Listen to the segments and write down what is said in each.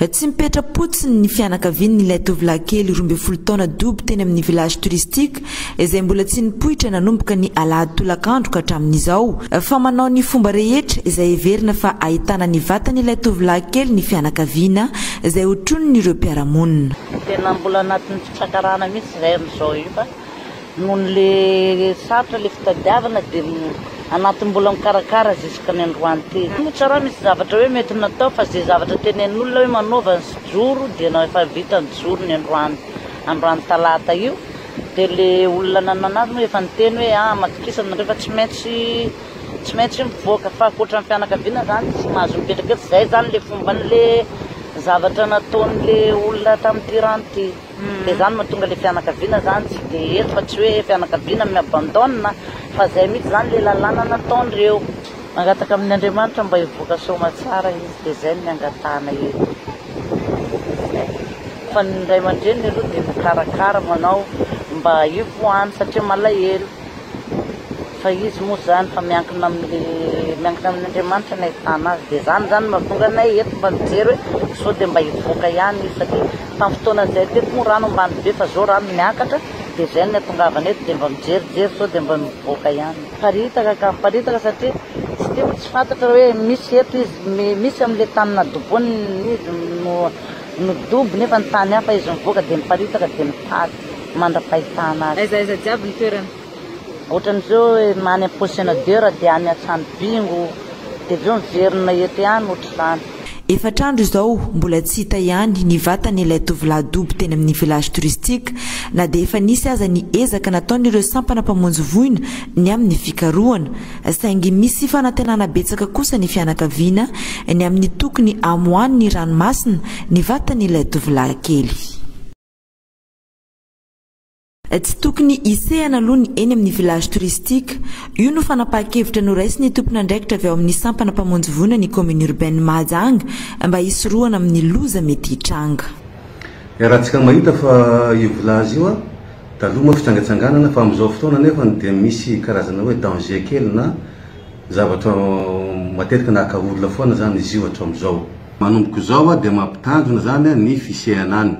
Tsy mipetra-potsiny ny fianakavian'ilay tovolahy kely 12 taona dobo teny amin'ny village touristique izay mbola tsy nipoitra nanomboka ny alahady tolakandro ka hatramin'izao fa manao ny fomba rehetra izay heverina fa ahitana ny vatan'ilay tovolahy kely ny fianakaviana izay hotronon'ireo mpiara-monina. Tena mbola anatin'ny fitsakarana mihitsy izay amin'izao io fa nohon'le sarotra le fitadiavana dia anaty mbola mikarakara jusqu'à ny androany ty. Tsara misy zavatra hoe mety natao fa zay zavatra tenen'olona hoe manaova ny joro dia efa vita ny joro ny androany talata io dia le olona nananary moa efa niteny hoe matokisa nareo fa tsy maintsy mivoaka fa ankoatra ny fianakaviana zany tsy mahazo mipetraka eto. Zay zany le fomban'le zavatra nataon'le olona tamin'ity rano ty. Dia zany mahatonga le fianakaviana zany tsy dia eto fa tsy hoe fianakaviana miabandona fa zay mihitsy zany le lalàna nataondreo. Mangataka amin'ny Andriamanitra mba hivoaka soma tsara izy dia zay ny angatahana eto. Fa ny ray aman-dreny aloha dia mikarakara manao mba hivoahany satria malahelo. Fa izy moa zany fa miankina amin'ny Andriamanitra ny ahitana azy dia zany mahatonga anay eto mba mijery hoe sao dia mba hivoaka ihany izy satria tamin'ny fotoanan'izay teto moa rano ambany be fa zao rano miakatra dia zay ny atongavana eto dia mba mijerijery sao dia mba mivoaka ihany. Miparitaka satria tsy fantatra hoe misy eto izy misy amin'ilay tany nadobony izy no dobo nefa ny tany hafa izy mivoaka dia miparitaka dia mitady mandra-pahitana azy. Aiza jiaby ny toerana? Ohatran'izao many Posenadera dia any Antsano-Bingo dia zao miverina eto ihany ohatr'izany. Efatrandro izao mbola tsy hita ihany ny vatan'ilay tovolahy dobo teny amin'ny village touristique na dia efa nisy aza ny ezaka nataon'ireo sampana mpamonjy voina ny amin'ny fikarohana saingy misy fanantenana betsaka kosa ny fianakaviana ny amin'ny tokony amoahany ny ranomasina ny vatan'ilay tovolahy kely. Tsy tokony isehana aloha ny eny amin'ny village touristique. Io no fanapahan-kevitra noraisy ny tompon'andraikitra avy ao amin'ny sampana mpamonjy voina ny commune urbaine Mahajanga mba hisorohana amin'ny loza mety hitranga. Raha tsika mahita fa io village io taloha moa fitsangatsanganana fa amin'izao fotoana nefa dia misy karazana hoe danger kely na zavatra matetika nahaka olona foana zany izy io hatramin'izao. Manomboka izao dia mampitanjona zany ny fisehana any.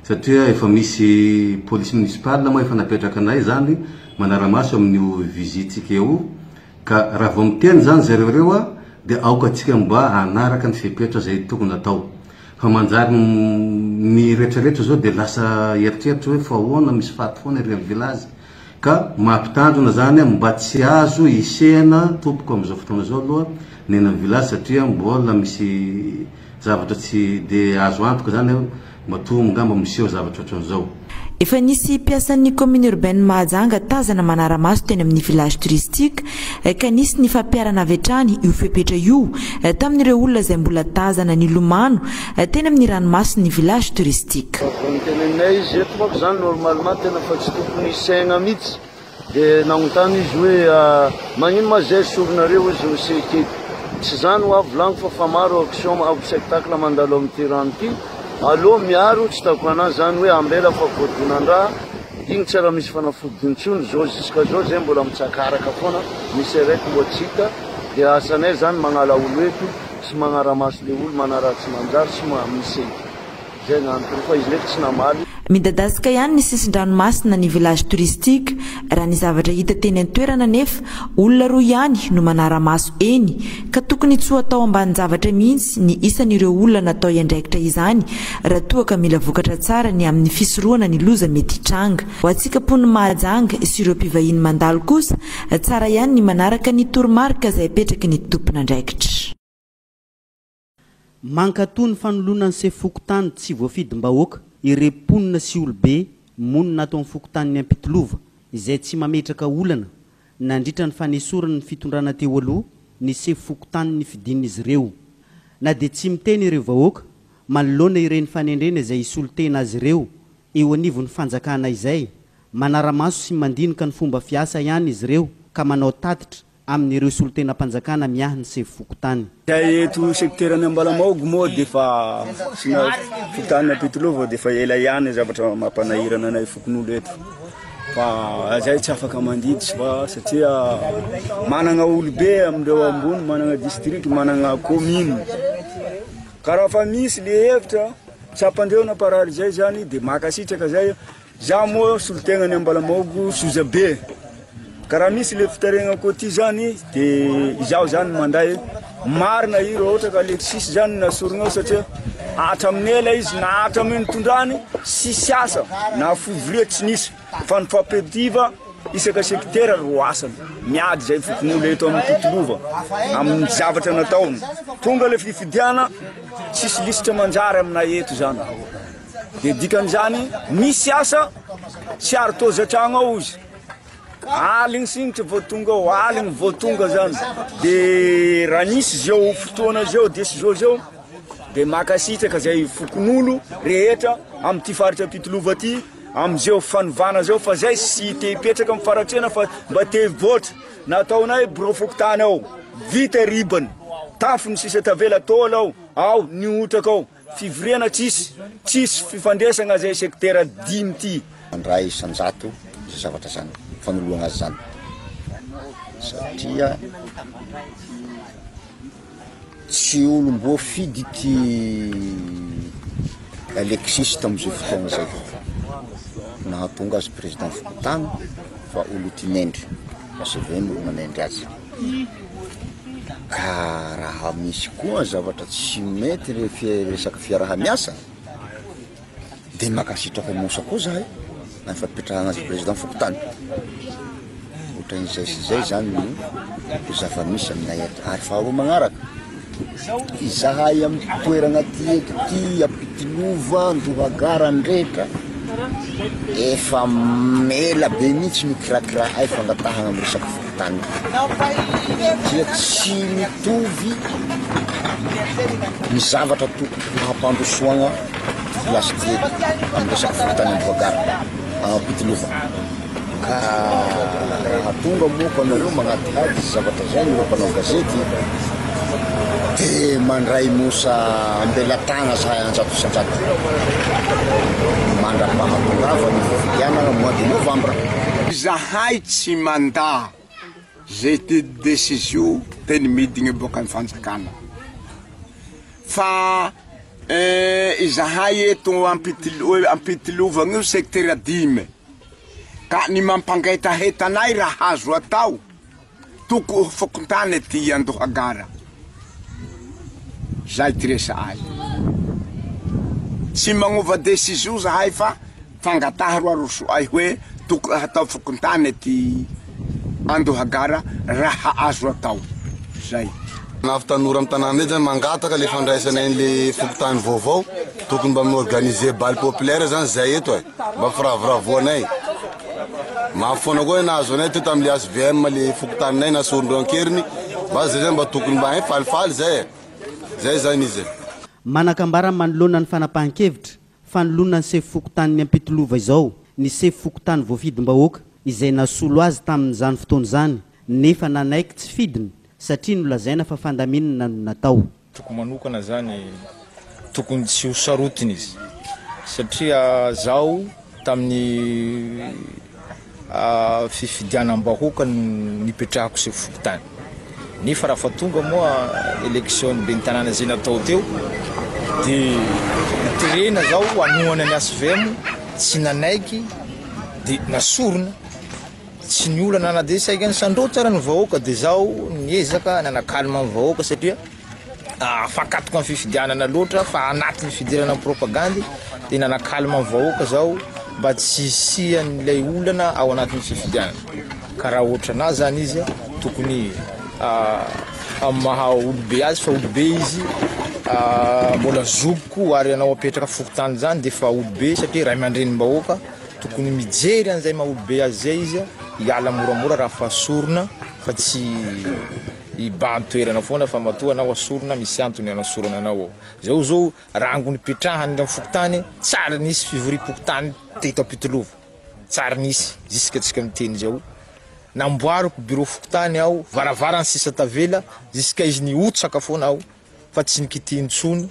Satria efa misy police municipale moa efa napetraka anay zany manaramaso amin'io visite eo ka raha vao miteny zany zareo dia aoka atsika mba anaraka ny fepetra zay tokony atao. Fa manjary ny rehetrarehetra zao dia lasa eritreritra hoe fa ahoana misy faty foana ery amin'ny village ka mampitanjona zany mba tsy azo isehana tompoko amin'izao fotoana zao aloha ny eny amin'ny village satria mbola misy zavatra tsy dia azo antoka zany matomgamba miseho zavatra ohatran'izao. Efa nisy piasan'ny commune urbaine Mahajanga tazana manaramaso teny amin'ny village touristique ka nisy ny fampiarana avy hatrany io fepetra io tamin'ireo olona izay mbola tazana ny lomano teny amin'ny ranomasiny village touristique. Tenenay izy eto moa zany normalement tena fa tsy tokony isehana mihitsy dia nagnotany izy hoe magnino ma zay soronareo izy misehy tsy zany ho avy lango fa maro action spectacle mandalo amin'ity rano ity. Aloha miaro tsy tako anazy zany hoe ambela fa voadonandraha igny tsy raha misy fanafodiny intsony zao jusqu'à zao zay mbola mitsakaraka foana misy araiky mbo tsy hita dia asanay zany magnala olo eto sy magnaramaso le olo manaratsy manjary sy misy zay gn'antony fa izy ndraiky tsy namaly. Midadasika ihany ny sisin-dranomasina ny village touristique raha ny zavatra hita teny an-toerana nefa olona roa ihany no manaramaso eny ka tokony tsy ho atao ambany zavatra mihitsy ny isan'ireo olona natao iandraikitra izany raha toa ka mila vokatra tsara ny amin'ny fisorohana ny loza mety hitranga. Ho antsika mponina Mahajanga sy ireo mpivahiny mandalo kosa tsara ihany ny manaraka ny toromarika izay apetraky ny tompon'andraikitra. Mankatony fanoloana ny sefokotany tsy voafidim-bahoaka irem-ponina sy olobe monina atao amin'ny fokontany ampitolova izay tsy mametraka olana nandritra ny fanesorana ny fitondrana teo aloha ny sefokotany ny fidin'izy ireo na dia tsy miteny ireo vahoaka manoloana ireny fanendrena izay isolotena azy ireo eo anivon'ny fanjakana izay manaramaso sy mandinika ny fomba fiasa ihany izy ireo ka manao tatitra amin'ireo solotena-panjakana miahiny sefokotany. Eto sekterany Ambalamaogo moa dia fa fokotany Ampitolova dia fa ela ihany zavatra mampanahirana anay fokon'olo eto. Fa zay tsy afaka mandiditra fa satria manana olobe amin'ireo ambony, manana district, manana commune. ka raha fa misy le hevitra tsapandreo na parary zay zany de makasitraka zay za moa solotegnany Ambalamaogo Sozabe ka raha misy le fitaregna ko ty zany de izaho zany manday marina i raha ohatra ka Alexis zany nasorona satria hatraminela izy na hatraminy tondrany sisy asa na fovolia tsy nisy fa ny fampidiva isaka sekitera ro asany miady zay fokon'olo eto amin'ny Pitolova amin'ny zavatra nataony tonga le fifidiana tsisy lisitra manjary amina eto zany de dikan'izany misy asa tsy ary tozatragno ao izy aligny signitra vao tonga ao aligny vao tonga zany de raha nisy zao fotoana zao décision zao de makasitraka zay fokon'olo rehetra amin'ty faritra Pitolova ty amizao fanovana zao fa zay sy te hipetraka amin'ny faratrena fa mba te hivoatra nataonay bureau fokotany ao vita ribany tafony sisa tavela tôla ao niotraka ao fivoriana tsisy fifandresagna zay sekitera 5 ty andray isanjato zay zavatra zany fanoloana azy zany satria tsy olombo fidy ty Alexis tamizay fotoana zay nahatonga azy président Fokotany fa olo tinendry maseveny olo manendry azy ka raha misy koa zavatra tsy mety resaka fiaraha-miasa de makasitraka mosa koa zahay na fampipetrahana azy président Fokotany ohatran'izay sy zay zany zava-misy aminay eto ary faharoa magnaraka izahay amin'ny toerana ty eto ty Pitolova Andohagara andrehetra efa mela be mihitsy mikirakira ay fangatahana amin'ny resaka Fokotany dia tsy mitovy ny zavatra tokony hampandrosoagna plasy ty eto amin'ny resaka Fokotany Andohagara Pitolova ka raha tonga moa mpanareo magnatihady zavatra zay no mpanao gazety de mandray mosa ambelatagna zahay anjato isanjato mandra-pahatongava ny fifidianana mois de novembre zahay tsy manda zay ty décision teny midigny boka amin'ny fanjakana fa izahay eto ampitilovagna io secteur 10 ka ny mampangaitahetanay raha azo atao toko Fokotany ty Andohagara zay ty resaay tsy magnova décision zahay fa fangataha roa roso ay hoe toko atao Fokotany ty Andohagara raha azo atao zay navy tanora amin'ny tanàna zany mangataka le fandraisanay le Fokotany vaovao tokony mba miorganiser bal populaire zany zay eto mba firavoravoanay mahafoana koa nahazo anay teto amin'ny SVM le Fokotanynay nasondro ankeriny mba zay zany mba tokony mba hay falifaly zay zany izy manakambara manoloana ny fanapahan-kevitra fanoloana ny sefo Fokotany Pitolova izao ny sefo Fokotany voafidim-bahoaka izay nasolo azy tamin'izany fotoana zany nefa nanaiky tsy fidiny satria nolazaina fa fandaminana no natao tokony manokana zany tokony tsy ho sarotiny izy satria zao tamin'ny fifidianam-bahoaka nipetrahako sefo Fokotany nefa raha fa tonga moa élection be ny tanàna zay natao teo de terena zao anohana ny SVM tsy nanaiky de nasorona tsy ny olana na de saika ny sandro tsara ny vahoaka de zao niezaka nanakalma amin'ny vahoaka satria fakatoka amin'ny fifidianana loatra fa anatin'ny fidirana propagande de nanakalma amin'ny vahoaka zao mba tsy hisian'ilay olana ao anatin'ny fifidianana ka raha ohatra na zany izy tokony maha olobe azy fa olobe izy mbola zokoko ary anao apetraka Fokotany zany de fa olobe satria ray aman-drenim-bahoaka tokony mijery an'izay maha olobe azy zay izy hiala moramora raha fa asorona fa tsy hibantoerana foana fa matoa anao asorona misy antony anasorana anao ao zao rango nipetrahany amin'ny Fokotany tsara nisy fivorim-pokotany teto Pitolova tsara nisy jusqu'atsika miteny zao namboariko bureau Fokotany ao varavarany sisa tavela jusqu'à izy niotsaka foana ao fa tsy nikitiantsony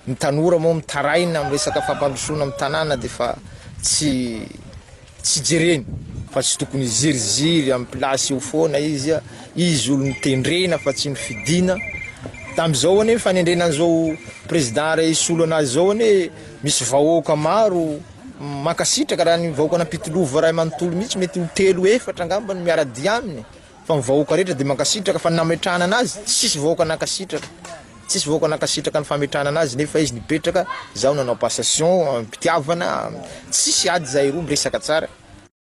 ny tanora moa mitaraina amin'ny resaka fampandrosoana amin'ny tanàna de fa tsy jereny fa tsy tokony ziriziry amin'ny plasy io foana izy olo nitendrena fa tsy nifidina tam'izao ane fanendrenan'izao président ray solo anazy zao ane misy vahoaka maro makasitraka raha ny vahoaka nampitolova ray manontolo mihitsy mety ho 3-4 angamba ny miaradia aminy fa ny vahoaka rehetra de makasitraka fa nametrahana anazy tsisy vahoaka nakasitraka tsisy vahoaka nakasitraka ny fametrahana anazy nefa izy nipetraka zaho nanao passation mpitiavana tsisy ady zay roa miresaka tsara